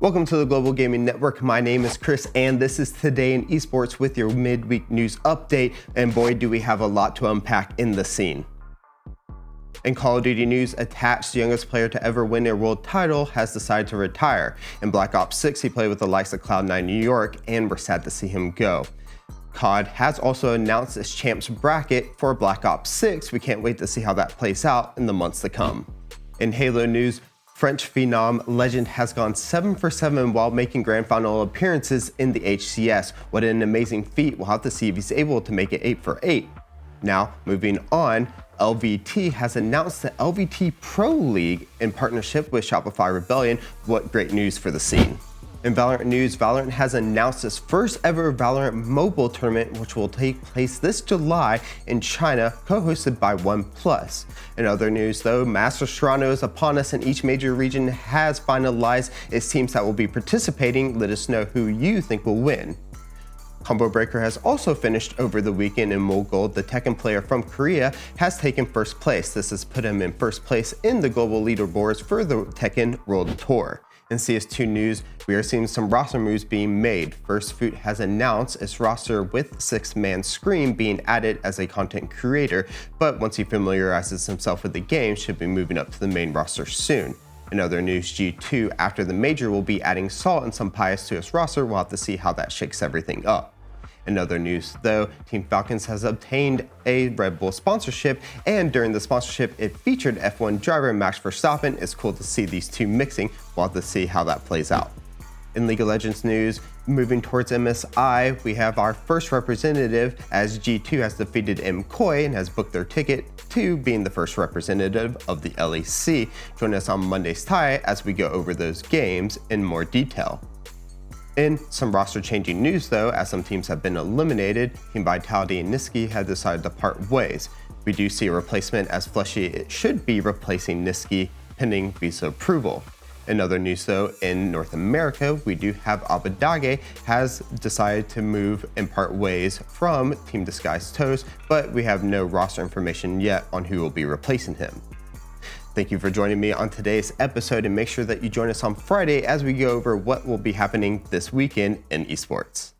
Welcome to the Global Gaming Network. My name is Chris, and this is Today in Esports with your midweek news update. And boy, do we have a lot to unpack in the scene. In Call of Duty news, Attached, the youngest player to ever win a world title, has decided to retire. In Black Ops 6, he played with the likes of Cloud9 New York, and we're sad to see him go. CoD has also announced its champs bracket for Black Ops 6. We can't wait to see how that plays out in the months to come. In Halo news, French phenom Lqgnd has gone 7 for 7 while making grand final appearances in the HCS. What an amazing feat. We'll have to see if he's able to make it 8 for 8. Now, moving on, LVT has announced the LVT Pro League in partnership with Shopify Rebellion. What great news for the scene. In Valorant news, Valorant has announced its first ever Valorant mobile tournament, which will take place this July in China, co-hosted by OnePlus. In other news though, Master Serrano is upon us and each major region has finalized its teams that will be participating. Let us know who you think will win. Combo Breaker has also finished over the weekend in Mogul. The Tekken player from Korea has taken first place. This has put him in first place in the global leaderboards for the Tekken World Tour. In CS2 news, we are seeing some roster moves being made. First Foot has announced its roster with 6-man Scream being added as a content creator, but once he familiarizes himself with the game, should be moving up to the main roster soon. In other news, G2 after the major will be adding Salt and some Pius to its roster. We'll have to see how that shakes everything up. In other news though, Team Falcons has obtained a Red Bull sponsorship, and during the sponsorship it featured F1 driver Max Verstappen. It's cool to see these two mixing. We'll have to see how that plays out. In League of Legends news, moving towards MSI, we have our first representative as G2 has defeated MKOI and has booked their ticket to being the first representative of the LEC. Join us on Monday's Tie as we go over those games in more detail. In some roster changing news though, as some teams have been eliminated, Team Vitality and Niski have decided to part ways. We do see a replacement as Fleshy should be replacing Niski pending visa approval. In other news though, in North America, we do have Abadage has decided to move and part ways from Team Disguised Toast, but we have no roster information yet on who will be replacing him. Thank you for joining me on today's episode, and make sure that you join us on Friday as we go over what will be happening this weekend in esports.